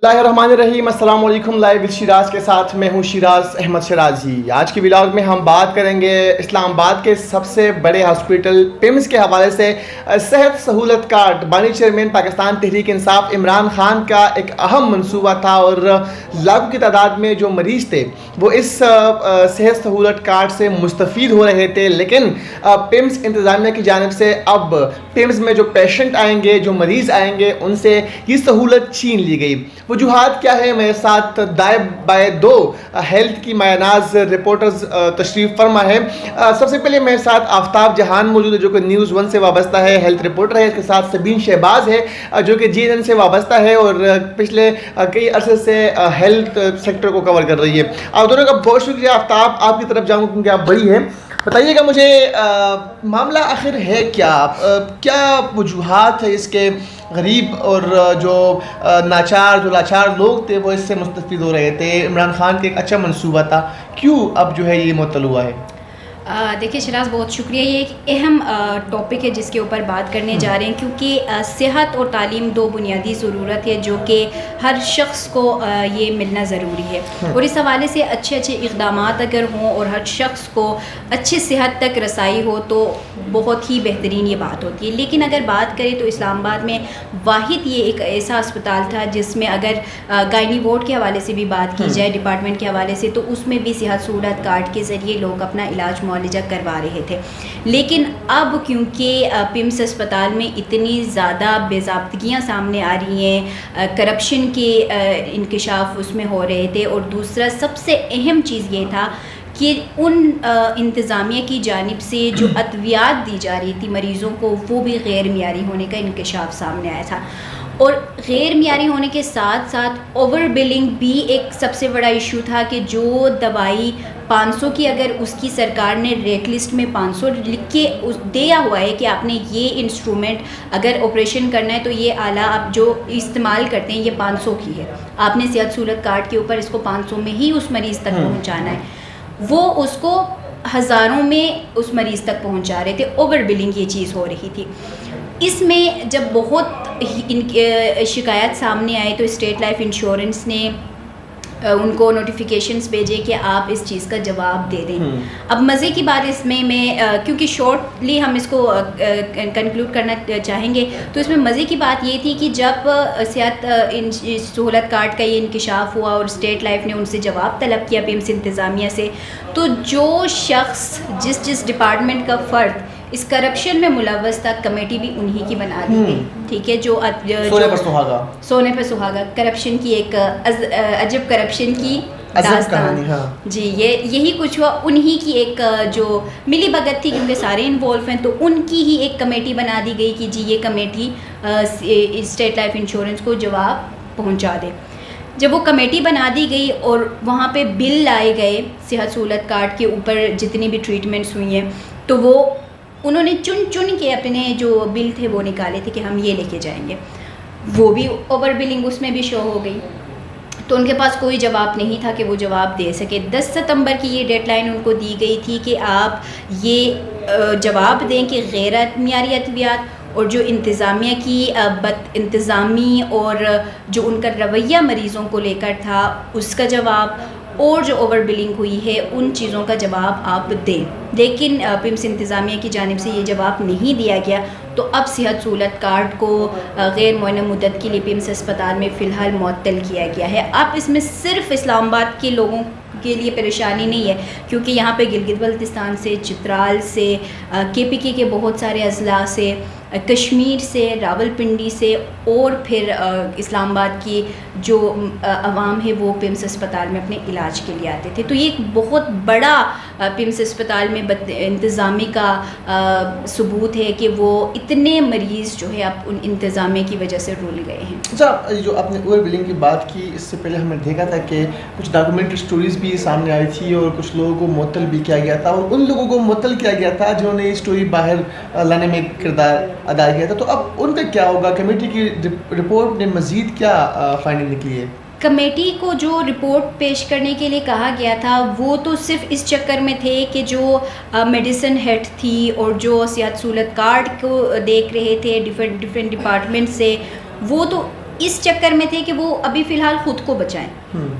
बिस्मिल्लाहिर्रहमानिर्रहीम। अस्सलाम वालेकुम। लाइव विद शिराज के साथ मैं हूं शिराज अहमद शराजी। आज की व्लॉग में हम बात करेंगे इस्लामाबाद के सबसे बड़े हॉस्पिटल पिम्स के हवाले से। सेहत सहूलत कार्ड बानी चेयरमैन पाकिस्तान तहरीक इंसाफ इमरान खान का एक अहम मनसूबा था और लाखों की तादाद में जो मरीज़ थे वो इस सेहत सहूलत कार्ड से मुस्तफ़ीद हो रहे थे। लेकिन पिम्स इंतज़ामिया की जानिब से अब पिम्स में जो पेशेंट आएंगे, जो मरीज़ आएंगे, उनसे ये सहूलत छीन ली गई। वजूहात क्या है? मेरे साथ दाएं बाएं दो हेल्थ की मायनाज रिपोर्टर्स तशरीफ़ फरमा है। सबसे पहले मेरे साथ आफ्ताब जहान मौजूद है जो कि न्यूज़ 1 से वाबस्ता है, हेल्थ रिपोर्टर है। इसके साथ सबीन शहबाज है जो कि GNN से वाबस्ता है और पिछले कई अरसे से हेल्थ सेक्टर को कवर कर रही है। आप दोनों का बहुत शुक्रिया। आफ्ताब, आपकी तरफ जाऊँ क्योंकि आप बड़ी हैं, बताइएगा मुझे मामला आखिर है क्या? क्या वजूहात है इसके? गरीब और जो नाचार, जो लाचार लोग थे वो इससे मुस्तफ़ीद हो रहे थे। इमरान खान का एक अच्छा मंसूबा था, क्यों अब जो है ये मुअत्तल हुआ है? देखिए शिराज, बहुत शुक्रिया। ये एक अहम टॉपिक है जिसके ऊपर बात करने जा रहे हैं, क्योंकि सेहत और तालीम दो बुनियादी ज़रूरत है जो कि हर शख्स को ये मिलना ज़रूरी है। और इस हवाले से अच्छे अच्छे इक़दामात अगर हों और हर शख्स को अच्छी सेहत तक रसाई हो तो बहुत ही बेहतरीन ये बात होती है। लेकिन अगर बात करें तो इस्लामाबाद में वाहिद ये एक ऐसा अस्पताल था जिसमें अगर गायनी वार्ड के हवाले से भी बात की जाए, डिपार्टमेंट के हवाले से, तो उसमें भी सेहत सहूलत कार्ड के ज़रिए लोग अपना इलाज मुआलजा करवा रहे थे। लेकिन अब क्योंकि पिम्स अस्पताल में इतनी ज़्यादा बेज़ाब्तगियाँ सामने आ रही हैं, करप्शन के इंकशाफ उसमें हो रहे थे, और दूसरा सबसे अहम चीज़ ये था कि उन इंतज़ामिया की जानिब से जो अद्वियात दी जा रही थी मरीज़ों को वो भी गैर मियारी होने का इंकशाफ सामने आया था। और गैर मियारी होने के साथ साथ ओवर बिलिंग भी एक सबसे बड़ा इशू था कि जो दवाई 500 की, अगर उसकी सरकार ने रेट लिस्ट में 500 लिख के दिया हुआ है कि आपने ये इंस्ट्रूमेंट अगर ऑपरेशन करना है तो ये आला आप जो इस्तेमाल करते हैं ये 500 की है, आपने सेहत सहूलत कार्ड के ऊपर इसको 500 में ही उस मरीज़ तक पहुँचाना है, वो उसको हज़ारों में उस मरीज़ तक पहुँचा रहे थे। ओवर बिलिंग ये चीज़ हो रही थी। इसमें जब बहुत शिकायत सामने आई तो स्टेट लाइफ इंश्योरेंस ने उनको नोटिफिकेशंस भेजे कि आप इस चीज़ का जवाब दे दें। अब मज़े की बात इसमें मैं क्योंकि शॉर्टली हम इसको कंक्लूड करना चाहेंगे, तो इसमें मज़े की बात ये थी कि जब सेहत सहूलत कार्ड का ये इंकशाफ हुआ और स्टेट लाइफ ने उनसे जवाब तलब किया पिम्स इंतज़ामिया से, तो जो शख्स जिस डिपार्टमेंट का फ़र्द इस करप्शन में मुलव्वस था, कमेटी भी उन्हीं की बना दी गई। ठीक है, जो सोने पर सुहागा करप्शन की एक अजब करप्शन की दास्तान। हाँ। जी, यही कुछ हुआ। उन्हीं की एक जो मिली भगत थी, क्योंकि सारे इन्वॉल्व हैं, तो उनकी ही एक कमेटी बना दी गई कि जी ये कमेटी स्टेट लाइफ इंश्योरेंस को जवाब पहुंचा दे। जब वो कमेटी बना दी गई और वहाँ पे बिल लाए गए सेहत सहूलत कार्ड के ऊपर जितनी भी ट्रीटमेंट्स हुई हैं, तो वो उन्होंने चुन चुन के अपने जो बिल थे वो निकाले थे कि हम ये लेके जाएंगे। वो भी ओवर बिलिंग उसमें भी शो हो गई, तो उनके पास कोई जवाब नहीं था कि वो जवाब दे सके। 10 सितंबर की ये डेडलाइन उनको दी गई थी कि आप ये जवाब दें कि गैर मियारी अद्वियात और जो इंतज़ामिया की बद इंतज़ामी और जो उनका रवैया मरीज़ों को लेकर था उसका जवाब, और जो ओवर बिलिंग हुई है उन चीज़ों का जवाब आप दें। लेकिन पिम्स इंतज़ामिया की जानिब से ये जवाब नहीं दिया गया, तो अब सेहत सहूलत कार्ड को गैर मुअय्यन मुद्दत के लिए पिम्स अस्पताल में फ़िलहाल मुअत्तल किया गया है। अब इसमें सिर्फ इस्लामाबाद के लोगों के लिए परेशानी नहीं है, क्योंकि यहाँ पे गिलगित बल्तिस्तान से, चित्राल से, KPK के बहुत सारे अज़ला से, कश्मीर से, रावलपिंडी से, और फिर इस्लामाबाद की जो अवाम है वो पिम्स अस्पताल में अपने इलाज के लिए आते थे। तो ये एक बहुत बड़ा पिम्स अस्पताल में इंतज़ामी का सबूत है कि वो इतने मरीज़ जो है अब उन इंतज़ामिया की वजह से रुल गए हैं। अच्छा, जो आपने ओवर बिलिंग की बात की, इससे पहले हमने देखा था कि कुछ डॉक्यूमेंट्री स्टोरीज़ भी सामने आई थी और कुछ लोगों को मुअत्तल भी किया गया था, और उन लोगों को मुअत्तल किया गया था जिन्होंने ये स्टोरी बाहर लाने में किरदार अदा किया था। तो अब उनका क्या होगा? कमेटी की रिपोर्ट ने मज़ीद क्या फाइंडिंग निकली है? कमेटी को जो रिपोर्ट पेश करने के लिए कहा गया था वो तो सिर्फ इस चक्कर में थे कि जो मेडिसिन हेड थी और जो सेहत सहूलत कार्ड को देख रहे थे डिफरेंट डिपार्टमेंट से, वो तो इस चक्कर में थे कि वो अभी फ़िलहाल ख़ुद को बचाएं,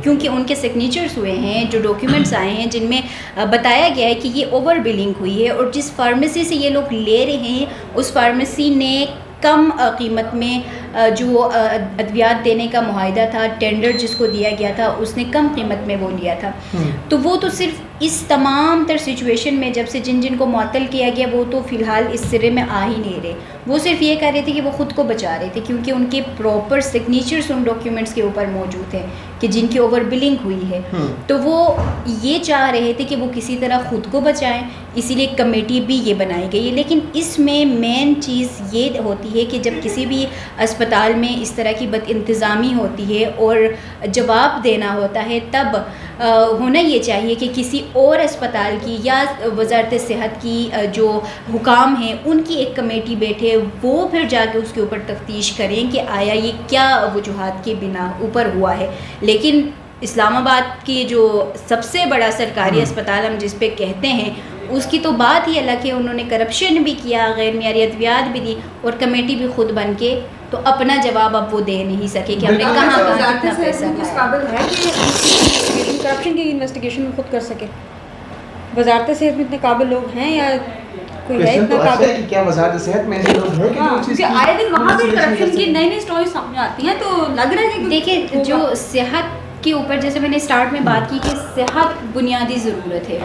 क्योंकि उनके सिग्नेचर्स हुए हैं, जो डॉक्यूमेंट्स आए हैं जिनमें बताया गया है कि ये ओवर बिलिंग हुई है और जिस फार्मेसी से ये लोग ले रहे हैं उस फार्मेसी ने कम कीमत में जो अद्वियात देने का मुआहदा था, टेंडर जिसको दिया गया था, उसने कम कीमत में वो लिया था। तो वो तो सिर्फ इस तमाम तर सिचुएशन में जब से जिन को मुअत्तल किया गया वो तो फ़िलहाल इस सिरे में आ ही नहीं रहे। वो सिर्फ ये कह रहे थे कि वो ख़ुद को बचा रहे थे, क्योंकि उनके प्रॉपर सिग्नेचर्स उन डॉक्यूमेंट्स के ऊपर मौजूद हैं कि जिनकी ओवर बिलिंग हुई है। तो वो ये चाह रहे थे कि वो किसी तरह ख़ुद को बचाएं, इसीलिए कमेटी भी ये बनाई गई है। लेकिन इसमें मेन चीज़ ये होती है कि जब किसी भी अस्पताल में इस तरह की बदइंतज़ामी होती है और जवाब देना होता है, तब होना ये चाहिए कि किसी और अस्पताल की या वज़ारत सेहत की जो हुकाम हैं उनकी एक कमेटी बैठे, वो फिर जाके उसके ऊपर तफ्तीश करें कि आया ये क्या वजूहात के बिना ऊपर हुआ है। लेकिन इस्लामाबाद की जो सबसे बड़ा सरकारी अस्पताल हम जिस पे कहते हैं, उसकी तो बात ही अलग है। उन्होंने करप्शन भी किया, गैर मियारी अद्वियात भी दी और कमेटी भी खुद बन के तो अपना जवाब अब वो दे नहीं सके कि हमने कहाँ कितना पैसा है कि करप्शन की इन्वेस्टिगेशन में खुद कर सके। वजारत सेहत में इतने काबिल लोग हैं या कोई है इतना काबिल? क्या वजारत सेहत में ऐसे लोग हैं कि जो चीज़ आए दिन वहाँ पे करप्शन की नई स्टोरी सामने आती हैं, तो लग रहा है कि देखिए जो सेहत के ऊपर, जैसे मैंने स्टार्ट में बात की कि सेहत बुनियादी ज़रूरत है,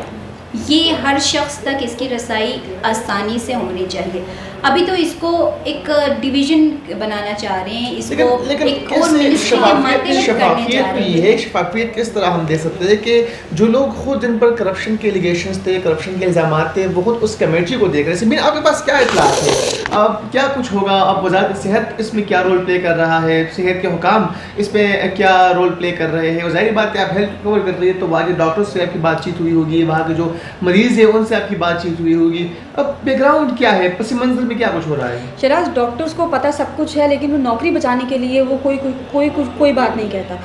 ये हर शख्स तक इसकी रसाई आसानी से होनी चाहिए। अभी तो इसको एक डिवीज़न बनाना चाह रहे हैं, इसको एक और मिनिस्ट्री के मातहत करने चाह रहे हैं। शफाफियत किस तरह हम दे सकते हैं कि जो लोग खुद जिन पर करप्शन के एलिगेशंस थे, करप्शन के इल्ज़ाम थे, वो खुद उस कमेटी को देख रहे हैं। आपके पास क्या इत्तलात है, अब क्या कुछ होगा, अब वज़ारत सेहत इसमें क्या रोल प्ले कर रहा है, सेहत के हुकाम इसमें क्या रोल प्ले कर रहे हैं? और ज़ाहिर बात है आप हेल्थ कवर कर रही है तो वहाँ के डॉक्टर्स से आपकी बातचीत हुई होगी, वहाँ के जो मरीज़ है उनसे आपकी बातचीत हुई होगी। अब बैकग्राउंड क्या है, पस मंज़र में क्या कुछ हो रहा है? शराज, डॉक्टर्स को पता सब कुछ है, लेकिन वो नौकरी बचाने के लिए वो कोई बात नहीं कहता।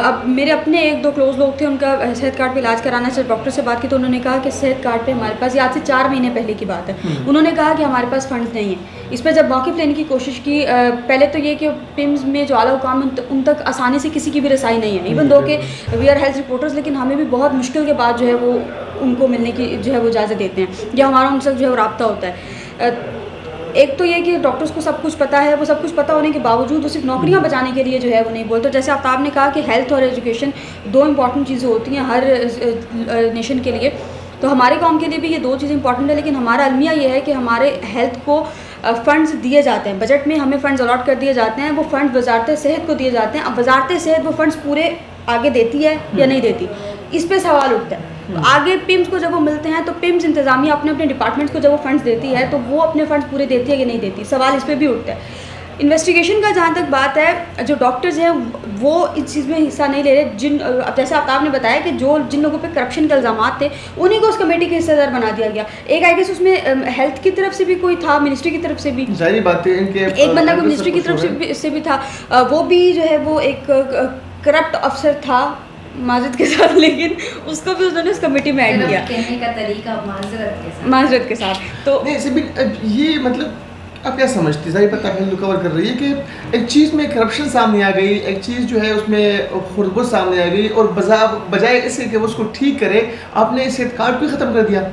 अब मेरे अपने एक दो क्लोज लोग थे, उनका सेहत कार्ड पे इलाज कराना से डॉक्टर से बात की तो उन्होंने कहा कि सेहत कार्ड पे हमारे पास, आज से 4 महीने पहले की बात है, उन्होंने कहा कि हमारे पास फंड्स नहीं है। इस पर जब मौक़िफ़ लेने की कोशिश की, पहले तो ये कि पिम्स में जो आला हुकाम उन तक आसानी से किसी की भी रसाई नहीं है, इवन दो कि वी आर हेल्थ रिपोर्टर्स, लेकिन हमें भी बहुत मुश्किल के बाद जो है वो उनको मिलने की जो है वो इजाज़त देते हैं या हमारा उनसे जो है वो रब्ता होता है। एक तो ये कि डॉक्टर्स को सब कुछ पता है, वो सब कुछ पता होने के बावजूद वो सिर्फ नौकरियां बचाने के लिए जो है वो नहीं बोलते। जैसे आफ्ताब ने कहा कि हेल्थ और एजुकेशन 2 इंपॉर्टेंट चीज़ें होती हैं हर नेशन के लिए, तो हमारे कौम के लिए भी ये 2 चीज़ें इंपॉर्टेंट है। लेकिन हमारा अलमिया ये है कि हमारे हेल्थ को फ़ंड्स दिए जाते हैं, बजट में हमें फ़ंड्स अलॉट कर दिए जाते हैं, वो फ़ंड वजारत सेहत को दिए जाते हैं। अब वजारत सेहत वो फ़ंड्स पूरे आगे देती है या नहीं देती, इस पर सवाल उठता है। तो आगे पिम्स को जब वो मिलते हैं तो पिम्स इंतज़ामिया अपने अपने डिपार्टमेंट्स को जब वो फंड्स देती है तो वो अपने फंड्स पूरे देती है कि नहीं देती, सवाल इस पर भी उठता है। इन्वेस्टिगेशन का जहाँ तक बात है, जो डॉक्टर्स हैं वो इस चीज़ में हिस्सा नहीं ले रहे। जैसे आफ्ताब ने बताया कि जिन लोगों पे करप्शन के इल्ज़ामात थे उन्हीं को उस कमेटी के हिस्सेदार बना दिया गया। एक आई गेस उसमें हेल्थ की तरफ से भी कोई था, मिनिस्ट्री की तरफ से भी, सारी बातें इनके एक बंदा को मिनिस्ट्री की तरफ से भी था, वो भी जो है वो एक करप्ट अफसर था माजरत के साथ, लेकिन उसको भी उन्होंने उस कमेटी में ऐड किया, कहने का तरीका माजरत के साथ। तो ये मतलब आप क्या समझती, ज़ाहिर पता है कवर कर रही है कि एक चीज़ में करप्शन सामने आ गई, एक चीज़ जो है उसमें खुरबुस सामने आ गई और बजाय इसके कि वो उसको ठीक करे, आपने सेहत कार्ड भी ख़त्म कर दिया।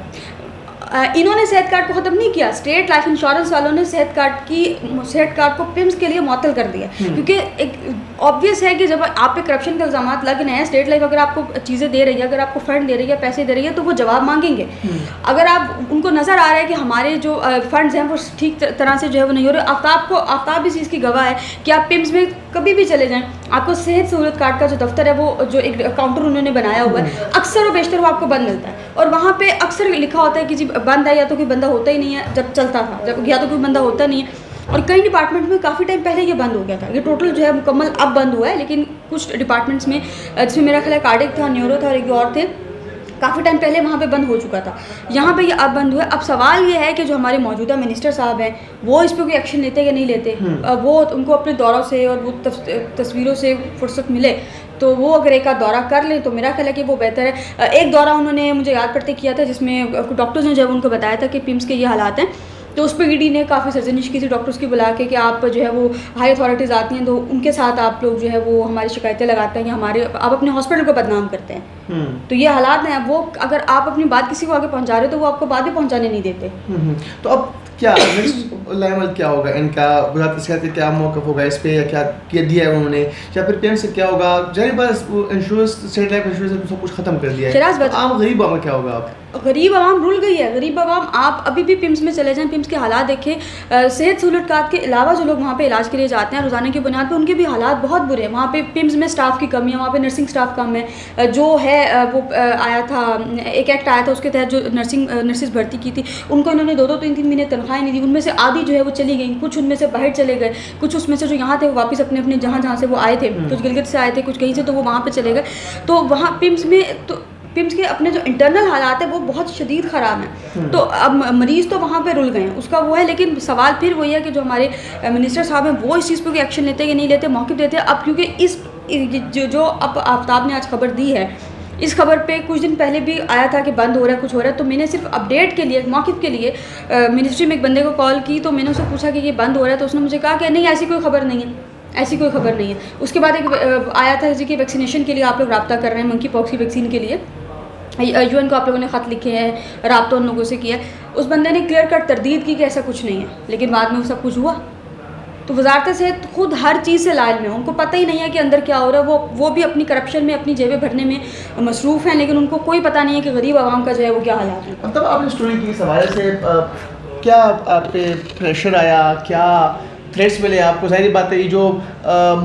इन्होंने सेहत कार्ड को ख़त्म नहीं किया, स्टेट लाइफ इंश्योरेंस वालों ने सेहत कार्ड को पिम्स के लिए मुअत्तल कर दिया, क्योंकि एक ऑब्वियस है कि जब आप पे करप्शन के इल्ज़ाम लग रहे हैं, स्टेट लाइफ अगर आपको चीज़ें दे रही है, अगर आपको फंड दे रही है, पैसे दे रही है, तो वो जवाब मांगेंगे। अगर आप उनको नज़र आ रहा है कि हमारे जो फंड्स हैं वो ठीक तरह से जो है वो नहीं हो रहे, आफ्ताब भी इस चीज़ की गवाह है कि आप पिम्स में कभी भी चले जाएँ, आपको सेहत सहूलत कार्ड का जो दफ्तर है, वो जो एक काउंटर उन्होंने बनाया हुआ है, अक्सर और बेशतर वो आपको बंद मिलता है, और वहाँ पर अक्सर लिखा होता है कि जी बंद है, या तो कोई बंदा होता ही नहीं है, जब चलता था, जब या तो कोई बंदा होता नहीं है। और कई डिपार्टमेंट में काफ़ी टाइम पहले ये बंद हो गया था, ये टोटल जो है मुकम्मल अब बंद हुआ है, लेकिन कुछ डिपार्टमेंट्स में जिसमें मेरा ख्याल है कार्डिक था, न्यूरो था और एक और थे, काफ़ी टाइम पहले वहाँ पे बंद हो चुका था, यहाँ पे ये अब बंद हुआ है। अब सवाल ये है कि जो हमारे मौजूदा मिनिस्टर साहब हैं वो इस पर कोई एक्शन लेते या नहीं लेते, वो उनको अपने दौरों से और वो तस्वीरों से फुर्सत मिले तो वो अगर एक आध दौरा कर लें तो मेरा ख्याल है कि वो बेहतर है। एक दौरा उन्होंने मुझे याद पड़ते किया था जिसमें डॉक्टर्स ने जब उनको बताया था कि पिम्स के ये हालात हैं, तो उस पर ईडी ने काफ़ी सरजनिश की थी डॉक्टर्स की बुला के कि आप जो है वो हाई अथॉरिटीज़ आती हैं तो उनके साथ आप लोग जो है वो हमारी शिकायतें लगाते हैं कि हमारे आप अपने हॉस्पिटल को बदनाम करते हैं। तो ये हालात हैं, वो अगर आप अपनी बात किसी को आगे पहुंचा रहे हो तो वो आपको बात भी पहुंचाने नहीं देते। तो अब क्या नेक्स्ट अमल क्या होगा इनका, वजारत सेहत का क्या मौक़िफ़ होगा इस पे, या क्या किया दिया है उन्होंने, या फिर पीएम से क्या होगा? जाहिर बात इंश्योरेंस, स्टेट लाइफ इंश्योरेंस सब कुछ ख़त्म कर दिया है, आम गरीब आवाम क्या होगा? अब गरीब आवाम रुल गई है। गरीब आवाम, आप अभी भी पिम्स में चले जाएं, पिम्स के हालात देखें। सेहत सहूलत कार्ड के अलावा जो लोग वहाँ पे इलाज के लिए जाते हैं रोज़ाना की बुनियाद पे, उनके भी हालात बहुत बुरे हैं। वहाँ पे पिम्स में स्टाफ की कमी है, वहाँ पे नर्सिंग स्टाफ कम है। जो है वो आया था, एक एक्ट आया था, उसके तहत जो नर्सिस भर्ती की थी उनको इन्होंने 2-2, 3-3 महीने तनख्वाहें नहीं दी। उनमें से आधी जो है वो चली गई, कुछ उनमें से बाहर चले गए, कुछ उसमें से जो यहाँ थे वो वापस अपने अपने जहाँ से वो आए थे, कुछ गिलगित से आए थे, कुछ कहीं से, तो वो वहाँ पर चले गए। तो वहाँ पिम्स में तो पिम्स के अपने जो इंटरनल हालात है वो बहुत शदीद ख़राब हैं। तो अब मरीज़ तो वहाँ पे रुल गए हैं, उसका वो है। लेकिन सवाल फिर वही है कि जो हमारे मिनिस्टर साहब हैं वो इस चीज़ पे कोई एक्शन लेते कि नहीं लेते, मौक़िफ़ देते हैं। अब क्योंकि इस जो अब आफ्ताब ने आज खबर दी है, इस खबर पे कुछ दिन पहले भी आया था कि बंद हो रहा है, कुछ हो रहा है। तो मैंने सिर्फ अपडेट के लिए, मौक़िफ़ के लिए मिनिस्ट्री में एक बंदे को कॉल की, तो मैंने उससे पूछा कि ये बंद हो रहा है, तो उसने मुझे कहा कि नहीं ऐसी कोई खबर नहीं है, ऐसी कोई खबर नहीं है। उसके बाद एक आया था जी कि वैक्सीनेशन के लिए आप लोग रब्ता कर रहे हैं, मंकी पॉक्स की वैक्सीन के लिए यूएन को आप लोगों ने ख़त लिखे हैं, राब्ता उन लोगों से किया है। उस बंदे ने क्लियर कट तरदीद की कि ऐसा कुछ नहीं है, लेकिन बाद में वो सब कुछ हुआ। तो वजारत सेहत खुद हर चीज़ से लाइल में, उनको पता ही नहीं है कि अंदर क्या हो रहा है। वो भी अपनी करप्शन में, अपनी जेबें भरने में मसरूफ़ हैं, लेकिन उनको कोई पता नहीं है कि गरीब आवाम का जो है वो क्या हालात है। मतलब आपने स्टोरी की इस हवाले से क्या आप पे प्रेशर आया, क्या थ्रेट्स मिले आपको? ज़ाहिर बात है ये जो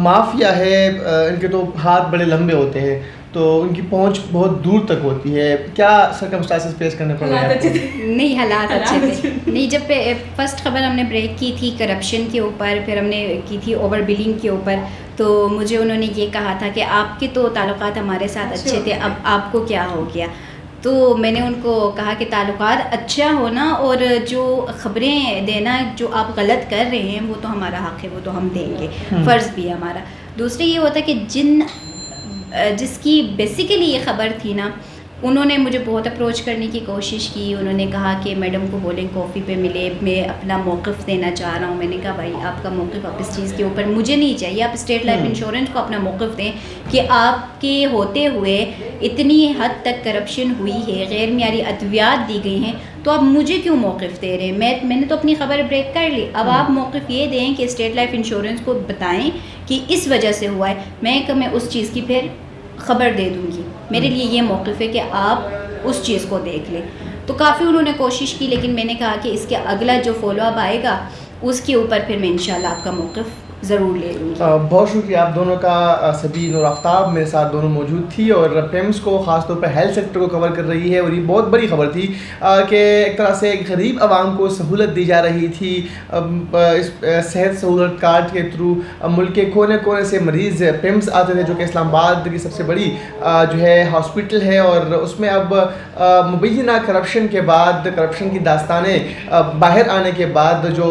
माफिया है इनके तो हाथ बड़े लंबे होते हैं, तो उनकी पहुंच बहुत दूर तक होती है। क्या सर्कमस्टांसेस फेस करने पड़ रहे हैं? नहीं, हालात अच्छे थे। नहीं, जब फर्स्ट खबर हमने ब्रेक की थी करप्शन के ऊपर, फिर हमने की थी ओवर बिलिंग के ऊपर, तो मुझे उन्होंने ये कहा था कि आपके तो ताल्लुकात हमारे साथ अच्छे थे, अब आपको क्या हो गया? तो मैंने उनको कहा कि ताल्लुकात अच्छा होना और जो ख़बरें देना जो आप गलत कर रहे हैं वो तो हमारा हक़ है, वो तो हम देंगे, फ़र्ज़ भी है हमारा। दूसरा ये होता है कि जिसकी बेसिकली ये ख़बर थी ना, उन्होंने मुझे बहुत अप्रोच करने की कोशिश की। उन्होंने कहा कि मैडम को बोलें कॉफ़ी पे मिले, मैं अपना मौक़िफ़ देना चाह रहा हूँ। मैंने कहा भाई आपका मौक़िफ़ आप इस चीज़ के ऊपर मुझे नहीं चाहिए, आप स्टेट लाइफ इंश्योरेंस को अपना मौक़िफ़ दें कि आपके होते हुए इतनी हद तक करप्शन हुई है, गैर मियारी अद्वियात दी गई हैं, तो आप मुझे क्यों मौक़िफ़ दे रहे हैं? मैंने तो अपनी ख़बर ब्रेक कर ली, अब आप मौक़िफ़ ये दें कि स्टेट लाइफ इंश्योरेंस को बताएँ कि इस वजह से हुआ है, मैं उस चीज़ की फिर ख़बर दे दूँगी। मेरे लिए ये मौक़िफ़ है कि आप उस चीज़ को देख लें। तो काफ़ी उन्होंने कोशिश की, लेकिन मैंने कहा कि इसके अगला जो फॉलोअप आएगा उसके ऊपर फिर मैं इंशाल्लाह आपका मौक़िफ़ ज़रूर ले लूँगी। बहुत शुक्रिया आप दोनों का। सबीन और आफ्ताब मेरे साथ दोनों मौजूद थी और पेम्स को ख़ास तौर पर हेल्थ सेक्टर को कवर कर रही है, और ये बहुत बड़ी ख़बर थी कि एक तरह से गरीब आवाम को सहूलत दी जा रही थी। इस सेहत सहूलत कार्ड के थ्रू मुल्क के कोने कोने से मरीज़ पेम्स आते थे, जो कि इस्लामाबाद की सबसे बड़ी जो है हॉस्पिटल है, और उसमें अब मुबैना करप्शन के बाद, करप्शन की दास्तानें बाहर आने के बाद जो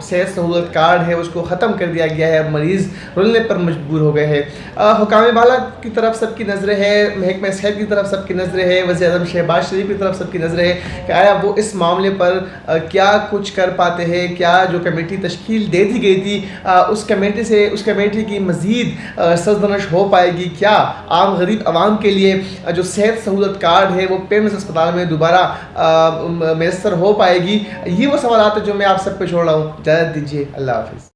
सेहत सहूलत कार्ड है उसको ख़त्म कर दिया गया है। मरीज़ रुलने पर मजबूर हो गए हैं। हुकाम बाला की तरफ सबकी नज़रें हैं, महकमा सेहत की तरफ सबकी नज़रें हैं, वज़ीर-ए-आज़म शहबाज शरीफ की तरफ सबकी नज़रें हैं कि आया वो इस मामले पर क्या कुछ कर पाते हैं। क्या जो कमेटी तश्कील दे दी गई थी उस कमेटी की मज़ीद सरजनश हो पाएगी? क्या आम गरीब आवाम के लिए जो सेहत सहूलत कार्ड है वो पेम्स अस्पताल में दोबारा मैसर हो पाएगी? ये वो सवाल हैं जो मैं आप सब पे छोड़ रहा हूँ। इजाज़त दीजिए, अल्लाह हाफ़िज़।